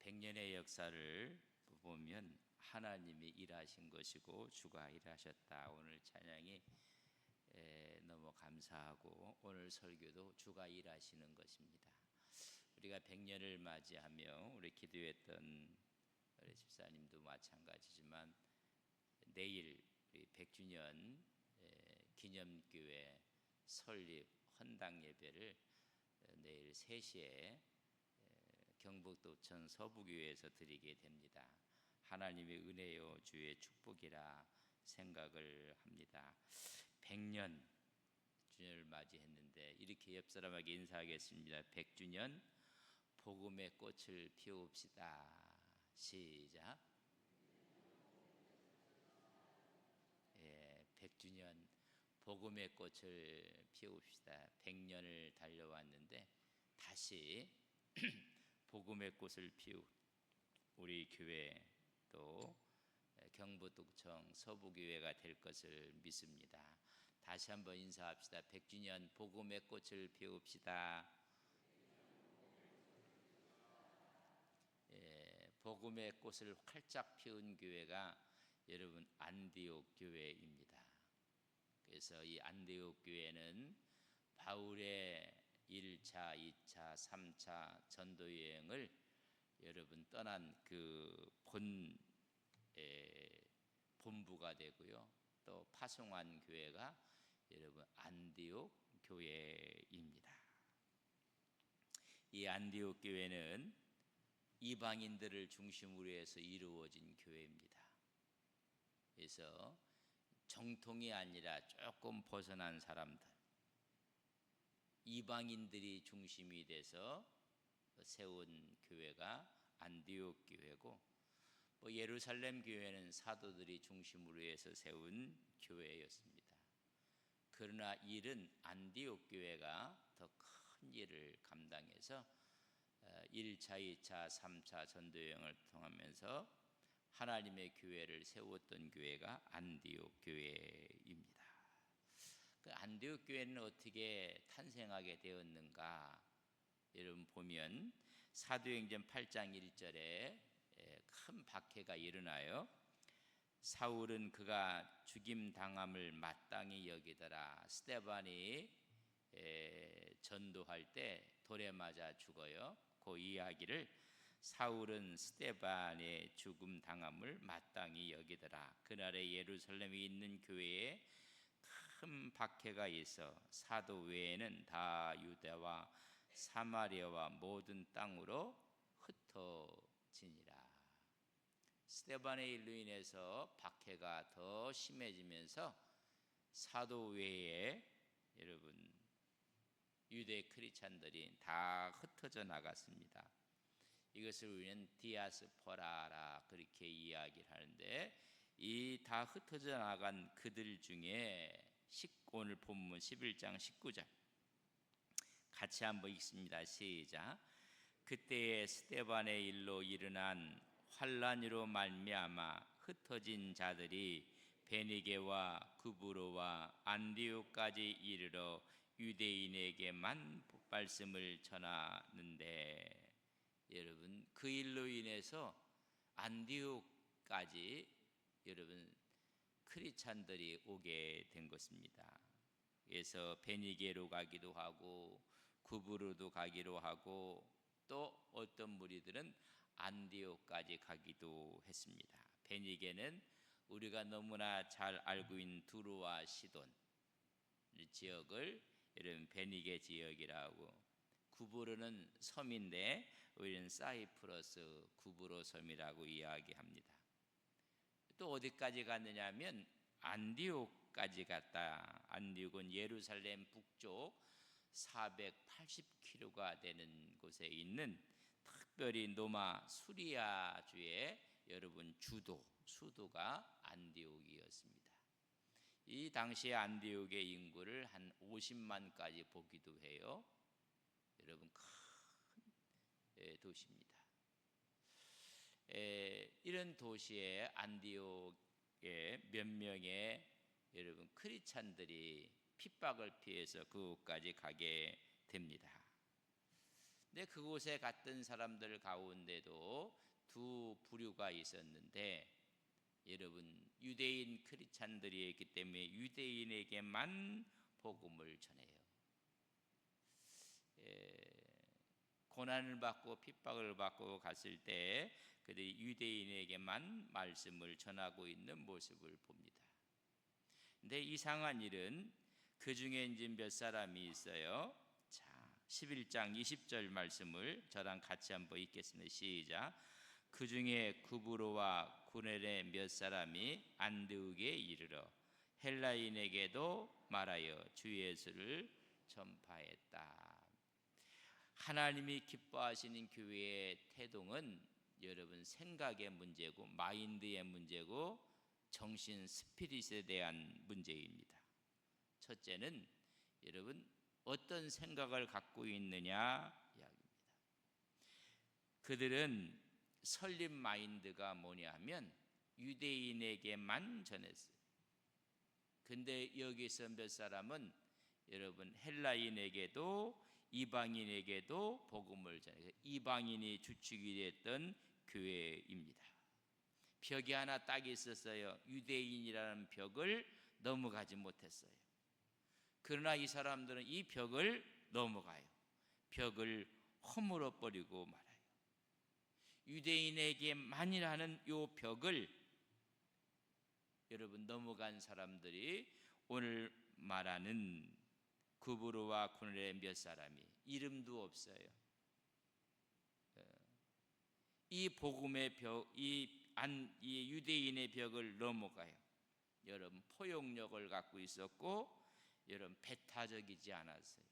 100년의 역사를 보면 하나님이 일하신 것이고 주가 일하셨다. 오늘 찬양이 너무 감사하고 오늘 설교도 주가 일하시는 것입니다. 우리가 100년을 맞이하며 우리 기도했던 우리 집사님도 마찬가지지만 내일 100주년 기념교회 설립 헌당 예배를 내일 3시에 경북도청 서부교회에서 드리게 됩니다. 하나님의 은혜요 주의 축복이라 생각을 합니다. 100년 주년을 맞이했는데 이렇게 옆 사람에게 인사하겠습니다. 100주년 복음의 꽃을 피웁시다. 시작. 100주년 복음의 꽃을 피웁시다. 100년을 달려왔는데 다시 복음의 꽃을 피우 우리 교회 또 경북도청 서부교회가 될 것을 믿습니다. 다시 한번 인사합시다. 100주년 복음의 꽃을 피웁시다. 복음의 꽃을 활짝 피운 교회가 여러분 안디옥 교회입니다. 그래서 이 안디옥 교회는 바울의 1차, 2차, 3차 전도여행을 여러분 떠난 그 본부가 되고요. 또 파송한 교회가 여러분 안디옥 교회입니다. 이 안디옥 교회는 이방인들을 중심으로 해서 이루어진 교회입니다. 그래서 정통이 아니라 조금 벗어난 사람들, 이방인들이 중심이 돼서 세운 교회가 안디옥 교회고, 예루살렘 교회는 사도들이 중심으로 해서 세운 교회였습니다. 그러나 일은 안디옥 교회가 더 큰 일을 감당해서 1차, 2차, 3차 전도여행을 통하면서 하나님의 교회를 세웠던 교회가 안디옥 교회입니다. 그 안디옥 교회는 어떻게 탄생하게 되었는가? 여러분 보면 사도행전 8장 1절에 큰 박해가 일어나요. 사울은 그가 죽임 당함을 마땅히 여기더라. 스데반이 전도할 때 돌에 맞아 죽어요. 그 이야기를 사울은 스데반의 죽음 당함을 마땅히 여기더라. 그날에 예루살렘에 있는 교회에 큰 박해가 있어 사도 외에는 다 유대와 사마리아와 모든 땅으로 흩어지니라. 스데반의 일로 인해서 박해가 더 심해지면서 사도 외에 여러분 유대 크리스찬들이 다 흩어져 나갔습니다. 이것을 우리는 디아스포라라 그렇게 이야기를 하는데, 이 다 흩어져 나간 그들 중에 오늘 본문 11장 19절 같이 한번 읽습니다. 시작. 그때에 스데반의 일로 일어난 환난으로 말미암아 흩어진 자들이 베니게와 구브로와 안디옥까지 이르러 유대인에게만 말씀을 전하는데, 여러분 그 일로 인해서 안디옥까지 여러분 크리스찬들이 오게 된 것입니다. 그래서 베니게로 가기도 하고 구브로도 가기로 하고 또 어떤 무리들은 안디옥까지 가기도 했습니다. 베니게는 우리가 너무나 잘 알고 있는 두로와 시돈 지역을 여러분 베니게 지역이라고, 구브로는 섬인데 우리는 사이프러스 구브로 섬이라고 이야기합니다. 또 어디까지 갔느냐 하면 안디옥까지 갔다. 안디옥은 예루살렘 북쪽 480km가 되는 곳에 있는 특별히 로마 수리아주의 여러분 수도가 안디옥이었습니다. 이 당시에 안디옥의 인구를 한 50만까지 보기도 해요. 여러분 큰 도시입니다. 이런 도시에 안디옥에 몇 명의 여러분 크리스찬들이 핍박을 피해서 그곳까지 가게 됩니다. 근데 그곳에 갔던 사람들 가운데도 두 부류가 있었는데, 여러분, 유대인 크리스찬들이 있기 때문에 유대인에게만 복음을 전해요. 고난을 받고 핍박을 받고 갔을 때 그들이 유대인에게만 말씀을 전하고 있는 모습을 봅니다. 근데 이상한 일은 그 중에 이제 몇 사람이 있어요. 자, 11장 20절 말씀을 저랑 같이 한번 읽겠습니다. 시작. 그 중에 구브로와 구넬의 몇 사람이 안디옥에 이르러 헬라인에게도 말하여 주 예수를 전파했다. 하나님이 기뻐하시는 교회의 태동은 여러분 생각의 문제고 마인드의 문제고 정신 스피릿에 대한 문제입니다. 첫째는 여러분 어떤 생각을 갖고 있느냐 이야기입니다. 그들은 설립 마인드가 뭐냐 하면 유대인에게만 전했어요. 근데 여기서 몇 사람은 여러분 헬라인에게도 이방인에게도 복음을 전해요. 이방인이 주축이 됐던 교회입니다. 벽이 하나 딱 있었어요. 유대인이라는 벽을 넘어가지 못했어요. 그러나 이 사람들은 이 벽을 넘어가요. 벽을 허물어 버리고 말아요. 유대인에게만이라는 이 벽을 여러분 넘어간 사람들이 오늘 말하는 구브로와 구넬의 몇 사람이 이름도 없어요. 이 복음의 벽, 이 유대인의 벽을 넘어가요. 여러분 포용력을 갖고 있었고 여러분 배타적이지 않았어요.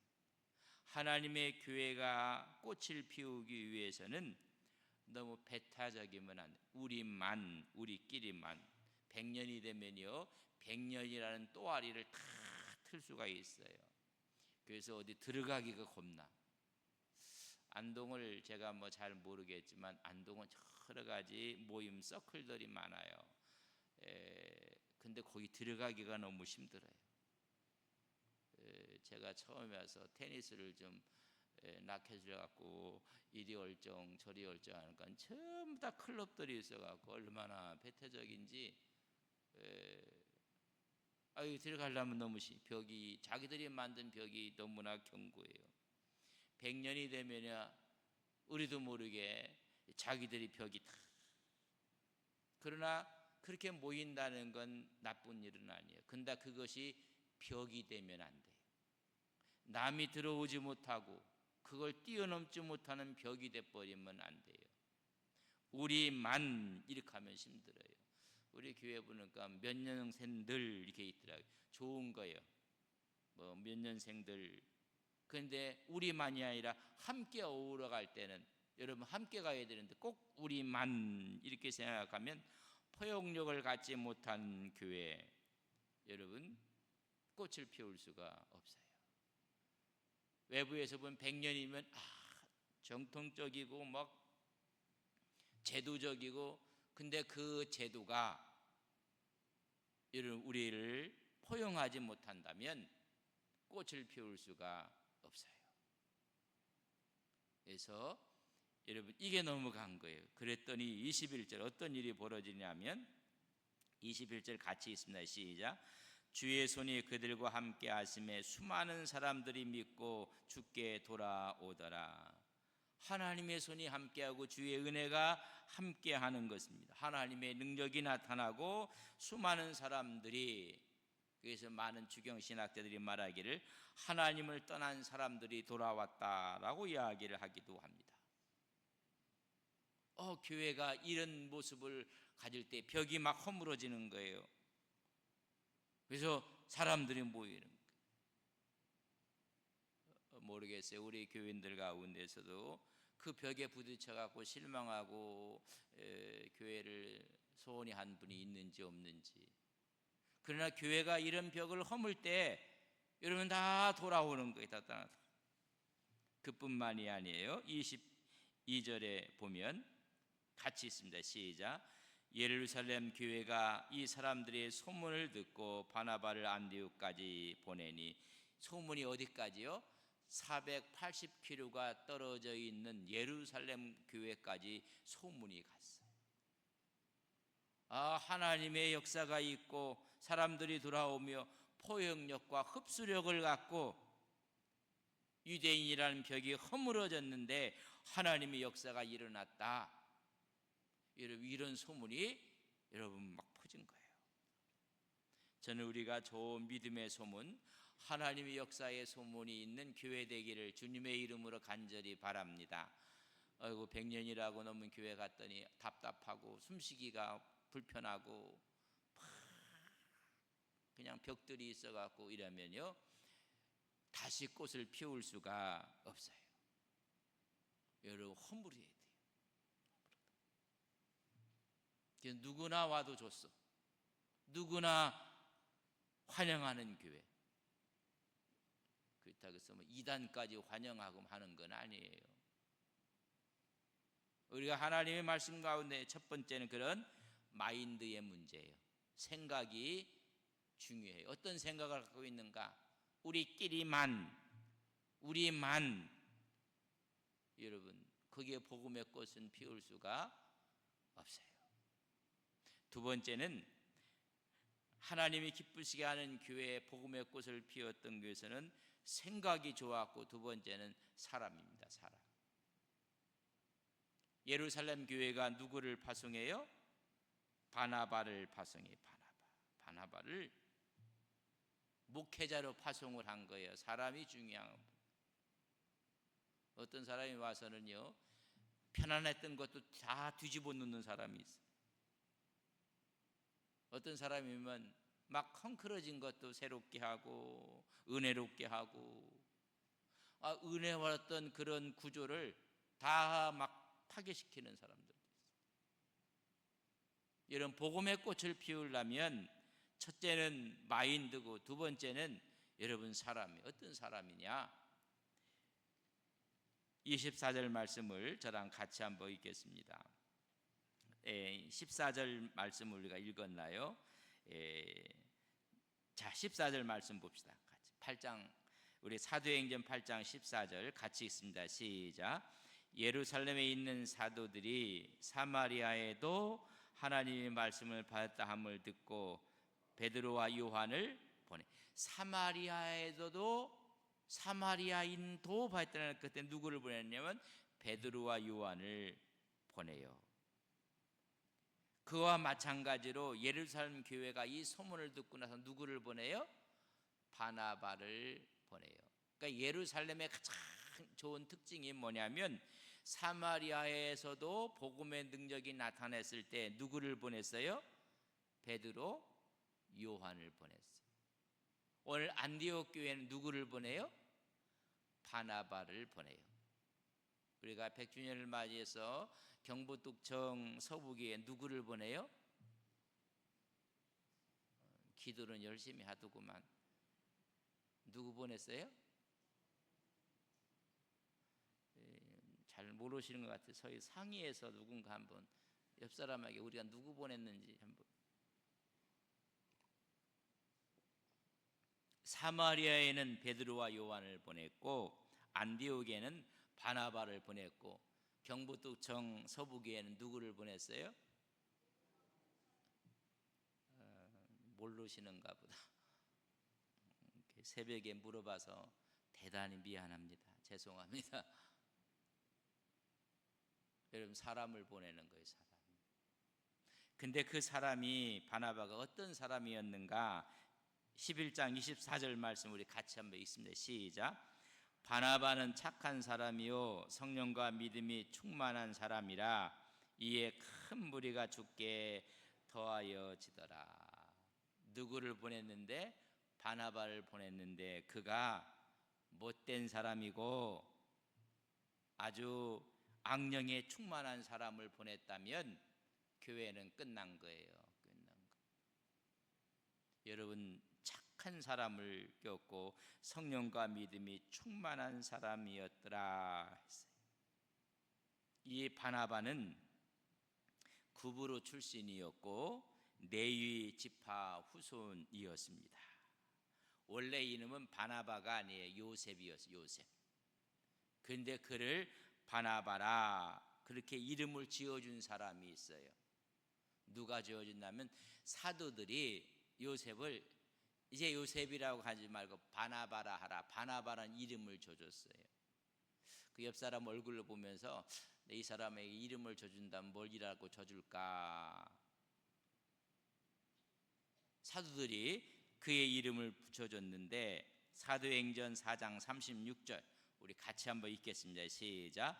하나님의 교회가 꽃을 피우기 위해서는 너무 배타적이면 안 돼. 우리끼리만 100년이 되면요 100년이라는 또아리를 다 틀 수가 있어요. 그래서 어디 들어가기가 겁나. 안동을 제가 뭐 잘 모르겠지만 안동은 여러 가지 모임 서클들이 많아요. 근데 거기 들어가기가 너무 힘들어요. 제가 처음에 와서 테니스를 좀 낙해져 갖고 이리 얼쩡 저리 얼쩡 하니까 전부 다 클럽들이 있어 갖고 얼마나 배타적인지. 들어가려면 너무 벽이 자기들이 만든 벽이 너무나 견고해요. 100년이 되면야 우리도 모르게 자기들이 벽이 다. 그러나 그렇게 모인다는 건 나쁜 일은 아니에요. 근데 그것이 벽이 되면 안 돼요. 남이 들어오지 못하고 그걸 뛰어넘지 못하는 벽이 돼버리면 안 돼요. 우리만 이렇게 하면 힘들어요. 우리 교회 보니까 몇 년생들 이렇게 있더라고요. 좋은 거예요. 뭐 몇 년생들. 그런데 우리만이 아니라 함께 어우러 갈 때는 여러분 함께 가야 되는데 꼭 우리만 이렇게 생각하면 포용력을 갖지 못한 교회 여러분 꽃을 피울 수가 없어요. 외부에서 보면 100년이면 정통적이고 막 제도적이고 근데 그 제도가 우리를 포용하지 못한다면 꽃을 피울 수가 없어요. 그래서 여러분 이게 넘어간 거예요. 그랬더니 21절 어떤 일이 벌어지냐면 21절 같이 있습니다. 시작. 주의 손이 그들과 함께 하심에 수많은 사람들이 믿고 주께 돌아오더라. 하나님의 손이 함께하고 주의 은혜가 함께하는 것입니다. 하나님의 능력이 나타나고 수많은 사람들이 그래서 많은 주경신학자들이 말하기를 하나님을 떠난 사람들이 돌아왔다라고 이야기를 하기도 합니다. 교회가 이런 모습을 가질 때 벽이 막 허물어지는 거예요. 그래서 사람들이 모이는 거예요. 모르겠어요. 우리 교인들 가운데서도 그 벽에 부딪혀갖고 실망하고 교회를 소원히 한 분이 있는지 없는지. 그러나 교회가 이런 벽을 허물 때 여러분 다 돌아오는 거예요. 다 떠나서. 그뿐만이 아니에요. 22절에 보면 같이 있습니다. 시작. 예루살렘 교회가 이 사람들의 소문을 듣고 바나바를 안디옥까지 보내니 소문이 어디까지요? 480km가 떨어져 있는 예루살렘 교회까지 소문이 갔어요. 하나님의 역사가 있고 사람들이 돌아오며 포용력과 흡수력을 갖고 유대인이라는 벽이 허물어졌는데 하나님의 역사가 일어났다. 여러분, 이런 소문이 여러분 막 퍼진 거예요. 저는 우리가 좋은 믿음의 소문, 하나님의 역사의 소문이 있는 교회 되기를 주님의 이름으로 간절히 바랍니다. 아이고, 100년이라고 넘은 교회 갔더니 답답하고 숨쉬기가 불편하고 그냥 벽들이 있어갖고 이러면요, 다시 꽃을 피울 수가 없어요. 여러분, 허물어야 돼요. 누구나 와도 좋소. 누구나 환영하는 교회. 그렇다고 해서 이단까지 환영하고 하는 건 아니에요. 우리가 하나님의 말씀 가운데 첫 번째는 그런 마인드의 문제예요. 생각이 중요해요. 어떤 생각을 갖고 있는가? 우리끼리만, 우리만. 여러분, 거기에 복음의 꽃은 피울 수가 없어요. 두 번째는 하나님이 기쁘시게 하는 교회에 복음의 꽃을 피웠던 교회에서는 생각이 좋았고, 두 번째는 사람입니다. 사람. 예루살렘 교회가 누구를 파송해요? 바나바를 파송해요. 바나바를 목회자로 파송을 한 거예요. 사람이 중요한 거예요. 어떤 사람이 와서는요, 편안했던 것도 다 뒤집어 놓는 사람이 있어요. 어떤 사람이면 막 헝클어진 것도 새롭게 하고 은혜롭게 하고, 은혜 받았던 그런 구조를 다 막 파괴시키는 사람들도 있어요. 여러분, 복음의 꽃을 피우려면 첫째는 마인드고, 두 번째는 여러분 사람이 어떤 사람이냐. 24절 말씀을 저랑 같이 한번 읽겠습니다. 14절 말씀을 우리가 읽었나요? 자, 14절 말씀 봅시다. 같이 8장, 우리 사도행전 8장 14절 같이 읽습니다. 시작. 예루살렘에 있는 사도들이 사마리아에도 하나님의 말씀을 받았다 함을 듣고 베드로와 요한을 보내. 사마리아에서도 사마리아인도 받았다는 그때 누구를 보냈냐면 베드로와 요한을 보내요. 그와 마찬가지로 예루살렘 교회가 이 소문을 듣고 나서 누구를 보내요? 바나바를 보내요. 그러니까 예루살렘의 가장 좋은 특징이 뭐냐면 사마리아에서도 복음의 능력이 나타났을 때 누구를 보냈어요? 베드로, 요한을 보냈어요. 오늘 안디옥 교회는 누구를 보내요? 바나바를 보내요. 우리가 100주년을 맞이해서 경북도청 서부교회 누구를 보내요? 기도는 열심히 하더구만. 누구 보냈어요? 잘 모르시는 것 같아요. 저희 상의에서 누군가 한번 옆 사람에게 우리가 누구 보냈는지 한번. 사마리아에는 베드로와 요한을 보냈고, 안디옥에는 바나바를 보냈고, 경북도청 서부교회는 누구를 보냈어요? 모르시는가 보다. 새벽에 물어봐서 대단히 미안합니다. 죄송합니다. 여러분, 사람을 보내는 거예요. 사람. 근데 그 사람이, 바나바가 어떤 사람이었는가? 11장 24절 말씀 우리 같이 한번 읽습니다. 시작. 바나바는 착한 사람이요 성령과 믿음이 충만한 사람이라 이에 큰 무리가 죽게 더하여지더라. 누구를 보냈는데? 바나바를 보냈는데 그가 못된 사람이고 아주 악령에 충만한 사람을 보냈다면 교회는 끝난 거예요. 끝난 거. 여러분, 착한 사람을 꼈고 성령과 믿음이 충만한 사람이었더라 했어요. 이 바나바는 구브로 출신이었고 레위 지파 후손이었습니다. 원래 이름은 바나바가 아니에요. 요셉이었어요. 요셉. 그런데 그를 바나바라 그렇게 이름을 지어준 사람이 있어요. 누가 지어준다면 사도들이 요셉을 이제 요셉이라고 하지 말고 바나바라 하라. 바나바라는 이름을 줘줬어요. 그 옆 사람 얼굴을 보면서 이 사람에게 이름을 줘준다면 뭘이라고 줘줄까? 사도들이 그의 이름을 붙여줬는데 사도행전 4장 36절 우리 같이 한번 읽겠습니다. 시작.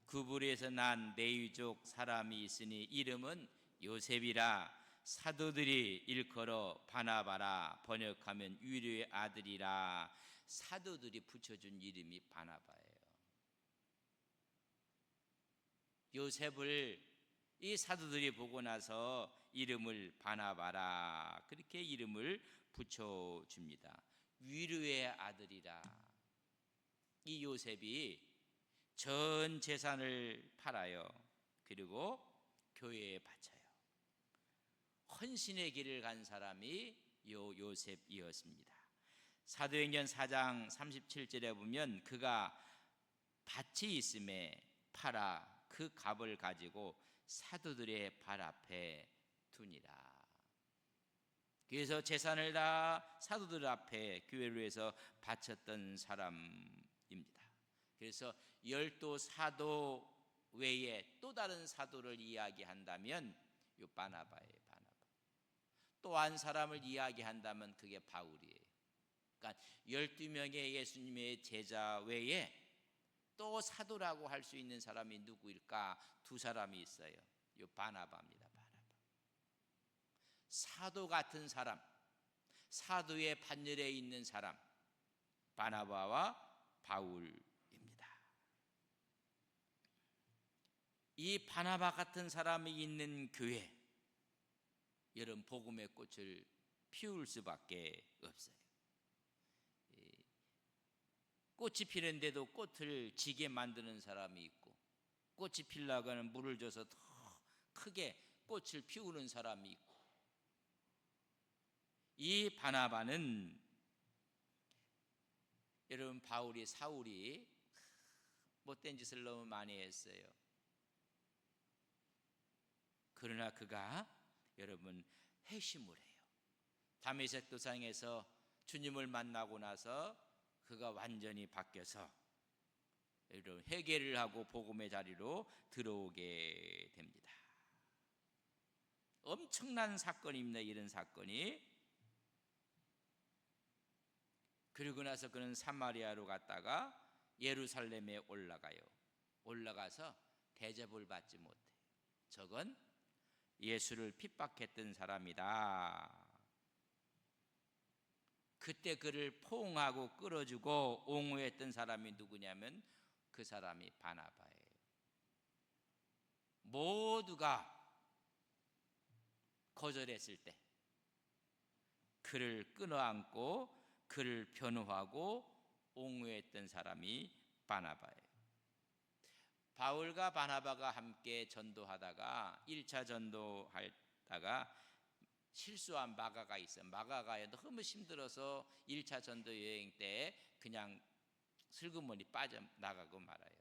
구브리에서 난 레위족 사람이 있으니 이름은 요셉이라. 사도들이 일컬어 바나바라. 번역하면 위로의 아들이라. 사도들이 붙여준 이름이 바나바예요. 요셉을 이 사도들이 보고 나서 이름을 바나바라 그렇게 이름을 붙여줍니다. 위로의 아들이라. 이 요셉이 전 재산을 팔아요. 그리고 교회에 바쳐요. 헌신의 길을 간 사람이 요셉이었습니다. 사도행전 4장 37절에 보면 그가 밭이 있음에 팔아 그 값을 가지고 사도들의 발 앞에 두니라. 그래서 재산을 다 사도들 앞에 교회를 위해서 바쳤던 사람입니다. 그래서 열두 사도 외에 또 다른 사도를 이야기한다면 요 바나바예요. 바나바. 또 한 사람을 이야기한다면 그게 바울이에요. 그러니까 12명의 예수님의 제자 외에 또 사도라고 할 수 있는 사람이 누구일까? 두 사람이 있어요. 요 바나바입니다. 바나바. 사도 같은 사람, 사도의 반열에 있는 사람, 바나바와 바울입니다. 이 바나바 같은 사람이 있는 교회, 여러분 복음의 꽃을 피울 수밖에 없어요. 꽃이 피는데도 꽃을 지게 만드는 사람이 있고, 꽃이 피려고 하는 물을 줘서 더 크게 꽃을 피우는 사람이 있고, 이 바나바는 여러분 사울이 못된 짓을 너무 많이 했어요. 그러나 그가 여러분 회심을 해요. 다메섹 도상에서 주님을 만나고 나서 그가 완전히 바뀌어서 여러분 회개를 하고 복음의 자리로 들어오게 됩니다. 엄청난 사건입니다. 이런 사건이. 그리고 나서 그는 사마리아로 갔다가 예루살렘에 올라가요. 올라가서 대접을 받지 못해요. 저건 예수를 핍박했던 사람이다. 그때 그를 포옹하고 끌어주고 옹호했던 사람이 누구냐면 그 사람이 바나바예요. 모두가 거절했을 때 그를 끌어안고 그를 변호하고 옹호했던 사람이 바나바예요. 바울과 바나바가 함께 전도하다가 1차 전도하다가 실수한 마가가 있어요. 마가가 너무 힘들어서 1차 전도 여행 때 그냥 슬그머니 빠져나가고 말아요.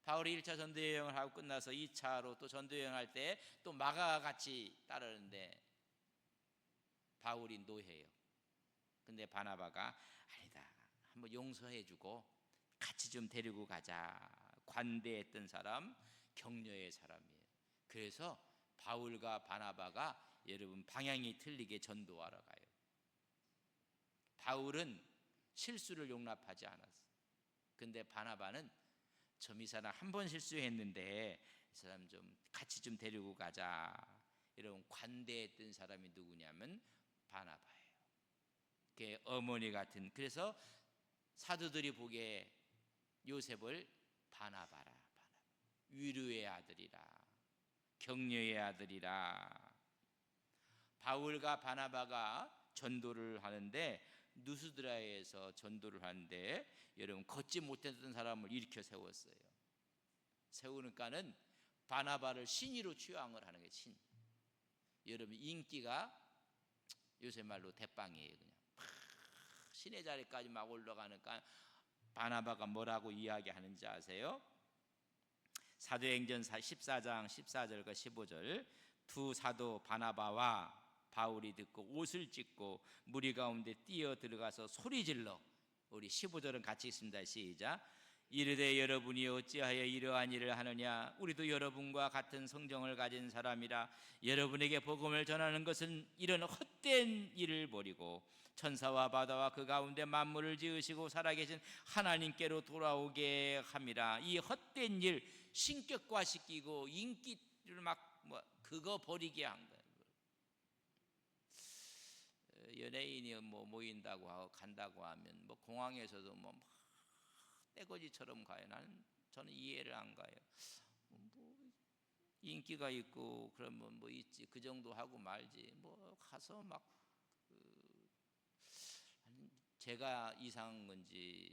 바울이 1차 전도 여행을 하고 끝나서 2차로 또 전도 여행할 때 또 마가가 같이 따르는데 바울이 노해요. 근데 바나바가 아니다. 한번 용서해주고 같이 좀 데리고 가자. 관대했던 사람, 격려의 사람이에요. 그래서 바울과 바나바가 여러분 방향이 틀리게 전도하러 가요. 바울은 실수를 용납하지 않았어요. 근데 바나바는 이 사람 한 번 실수했는데 이 사람 좀 같이 좀 데리고 가자. 여러분 관대했던 사람이 누구냐면 바나바예요. 그게 어머니 같은. 그래서 사도들이 보기에 요셉을 바나바라. 위로의 아들이라. 격려의 아들이라. 바울과 바나바가 전도를 하는데 누스드라에서 전도를 하는데 여러분 걷지 못했던 사람을 일으켜 세웠어요. 세우니까는 바나바를 신이로 취향을 하는 게 신. 여러분 인기가 요새 말로 대빵이에요. 그냥 신의 자리까지 막 올라가니까 바나바가 뭐라고 이야기하는지 아세요? 사도행전 14장 14절과 15절, 두 사도 바나바와 바울이 듣고 옷을 찢고 무리 가운데 뛰어 들어가서 소리질러, 우리 15절은 같이 있습니다. 시작. 이르되 여러분이 어찌하여 이러한 일을 하느냐? 우리도 여러분과 같은 성정을 가진 사람이라. 여러분에게 복음을 전하는 것은 이런 헛된 일을 버리고 천사와 바다와 그 가운데 만물을 지으시고 살아계신 하나님께로 돌아오게 함이라. 이 헛된 일, 신격화시키고 인기를 그거 버리게 한 거예요. 연예인이 모인다고 하고 간다고 하면 공항에서도 떼거지처럼 가요. 저는 이해를 안 가요. 인기가 있고 그러면 있지, 그 정도 하고 말지 가서 제가 이상한 건지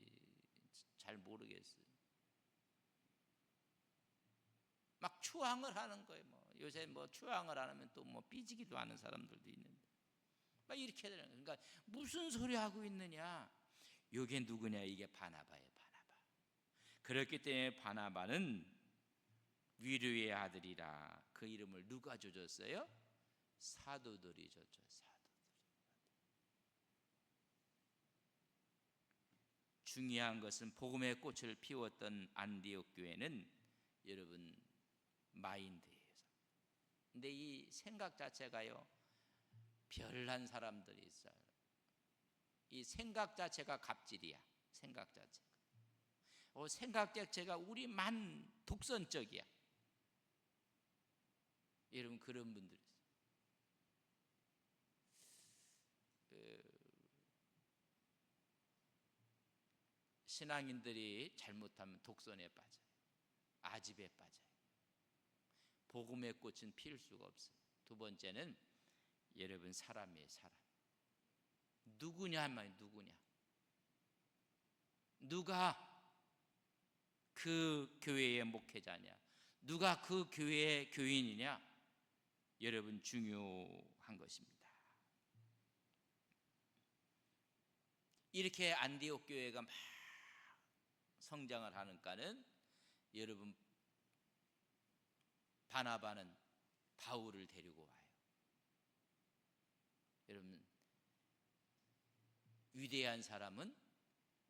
잘 모르겠어요. 추앙을 하는 거예요. 요새 추앙을 안 하면 또 삐지기도 하는 사람들도 있는데 이렇게 되는 거예요. 그러니까 무슨 소리 하고 있느냐? 이게 누구냐? 이게 바나바예요. 바나바. 그렇기 때문에 바나바는 위로의 아들이라 그 이름을 누가 줘줬어요? 사도들이 줬죠. 사도들이. 중요한 것은 복음의 꽃을 피웠던 안디옥 교회는 여러분 마인드예요. 근데 이 생각 자체가요, 별난 사람들이 있어요. 이 생각 자체가 갑질이야. 생각 자체가. 생각 자체가 우리만 독선적이야. 여러분 그런 분들이 있어요. 신앙인들이 잘못하면 독선에 빠져요. 아집에 빠져요. 복음의 꽃은 피울 수가 없어요. 두 번째는 여러분 사람이에요. 사람. 누구냐 하면 누구냐? 누가 그 교회의 목회자냐? 누가 그 교회의 교인이냐? 여러분 중요한 것입니다. 이렇게 안디옥 교회가 막 성장을 하는가는 여러분 바나바는 바울을 데리고 와요. 여러분 위대한 사람은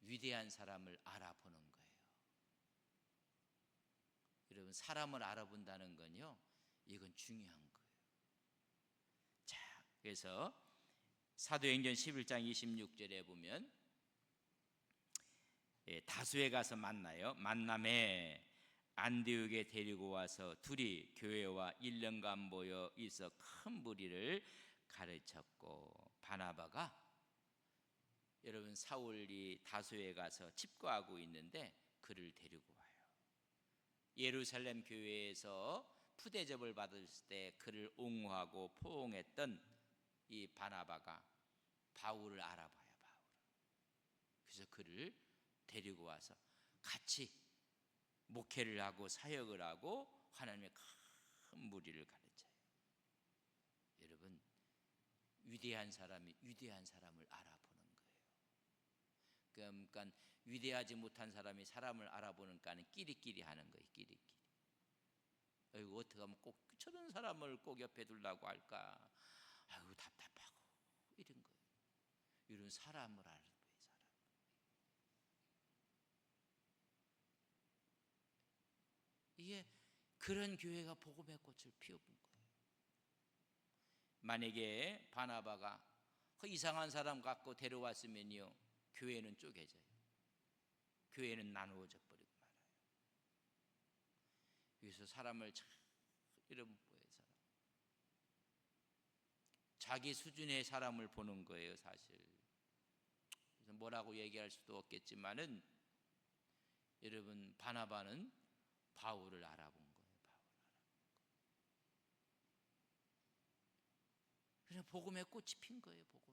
위대한 사람을 알아보는 거예요. 여러분 사람을 알아본다는 건요, 이건 중요한 거예요. 자, 그래서 사도행전 11장 26절에 보면 다수에 가서 만나요. 만남에 안디옥에 데리고 와서 둘이 교회와 1년간 모여 있어 큰 무리를 가르쳤고, 바나바가 여러분 사울이 다수에 가서 집거하고 있는데 그를 데리고 와요. 예루살렘 교회에서 푸대접을 받았을 때 그를 옹호하고 포옹했던 이 바나바가 바울을 알아봐요. 바울을. 그래서 그를 데리고 와서 같이 목회를 하고 사역을 하고 하나님의 큰 무리를 가르쳐요. 여러분 위대한 사람이 위대한 사람을 알아보는 거예요. 그러니까 위대하지 못한 사람이 사람을 알아보는 까는 끼리끼리 하는 거예요. 끼리끼리. 아이고 어떻게 하면 꼭 저런 사람을 꼭 옆에 두려고 할까? 아이고 답답하고 이런 거예요. 이런 사람을 아는 거예요. 사람. 이게 그런 교회가 복음의 꽃을 피워본 거예요. 만약에 바나바가 그 이상한 사람 갖고 데려왔으면요, 교회는 쪼개져요. 교회는 나누어져 버리고 말아요. 그래서 사람을 참 이런 거예요. 사람. 자기 수준의 사람을 보는 거예요, 사실. 그래서 뭐라고 얘기할 수도 없겠지만은 여러분 바나바는 바울을 알아본 거예요. 그래서 복음의 꽃이 핀 거예요. 복음.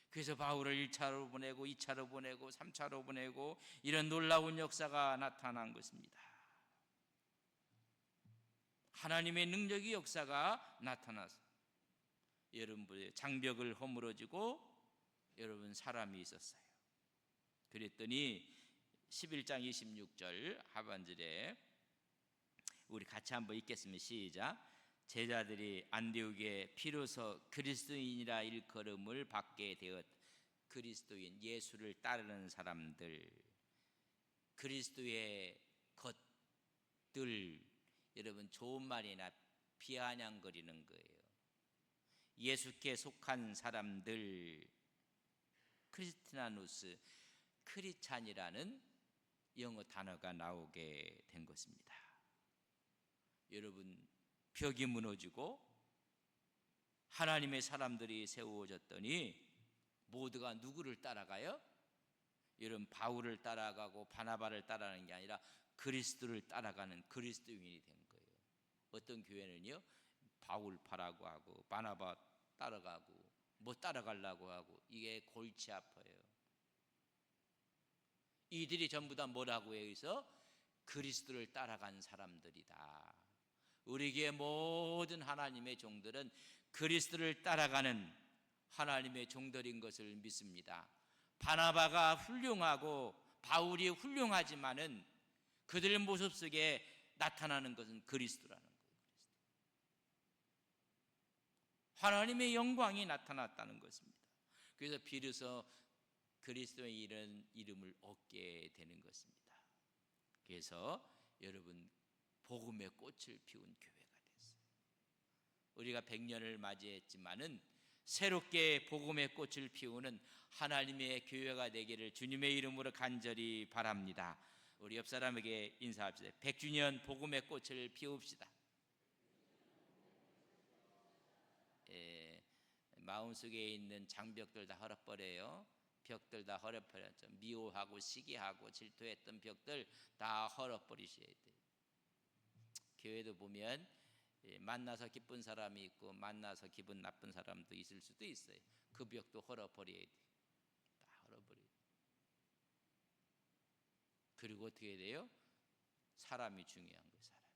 그래서 바울을 1차로 보내고 2차로 보내고 3차로 보내고 이런 놀라운 역사가 나타난 것입니다. 하나님의 능력의 역사가 나타나서 여러분의 장벽을 허물어지고 여러분 사람이 있었어요. 그랬더니 11장 26절 하반절에 우리 같이 한번 읽겠습니다. 시작. 제자들이 안디옥에 비로소 그리스도인이라 일컬음을 받게 되었. 그리스도인, 예수를 따르는 사람들, 그리스도의 것들, 여러분 좋은 말이나 비아냥거리는 거예요. 예수께 속한 사람들, 크리스티나누스, 크리찬이라는 영어 단어가 나오게 된 것입니다. 여러분, 벽이 무너지고 하나님의 사람들이 세워졌더니 모두가 누구를 따라가요? 여러분, 바울을 따라가고 바나바를 따라가는 게 아니라 그리스도를 따라가는 그리스도인이 된 거예요. 어떤 교회는요, 바울 파라고 하고 바나바 따라가고 뭐 따라가려고 하고, 이게 골치 아파요. 이들이 전부 다 뭐라고 해서 그리스도를 따라간 사람들이다. 우리 교회 모든 하나님의 종들은 그리스도를 따라가는 하나님의 종들인 것을 믿습니다. 바나바가 훌륭하고 바울이 훌륭하지만은 그들 모습 속에 나타나는 것은 그리스도라는 거예요. 하나님의 영광이 나타났다는 것입니다. 그래서 비로소 그리스도의 이런 이름을 얻게 되는 것입니다. 그래서 여러분, 복음의 꽃을 피운 교회가 됐어요. 우리가 100년을 맞이했지만은 새롭게 복음의 꽃을 피우는 하나님의 교회가 되기를 주님의 이름으로 간절히 바랍니다. 우리 옆 사람에게 인사합시다. 100주년 복음의 꽃을 피웁시다. 마음속에 있는 장벽들 다 헐어버려요. 벽들 다 헐어버렸죠. 미워하고 시기하고 질투했던 벽들 다 헐어버리셔야 돼요. 교회도 보면 만나서 기쁜 사람이 있고 만나서 기분 나쁜 사람도 있을 수도 있어요. 그 벽도 헐어버려야 돼요. 다 헐어버려야 돼요. 그리고 어떻게 돼요? 사람이 중요한 거예요. 사람이.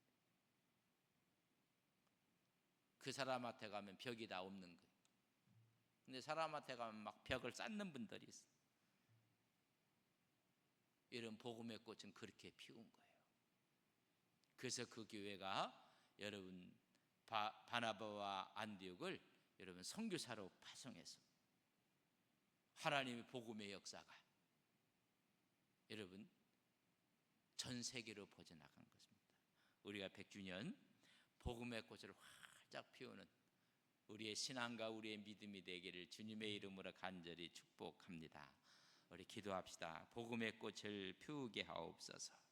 그 사람한테 가면 벽이 다 없는 거예요. 근데 사람한테 가면 막 벽을 쌓는 분들이 있어요. 이런 복음의 꽃은 그렇게 피운 거예요. 그래서 그 교회가 여러분 바나바와 안디옥을 여러분 선교사로 파송해서 하나님의 복음의 역사가 여러분 전 세계로 퍼져나간 것입니다. 우리가 100주년 복음의 꽃을 활짝 피우는 우리의 신앙과 우리의 믿음이 되기를 주님의 이름으로 간절히 축복합니다. 우리 기도합시다. 복음의 꽃을 피우게 하옵소서.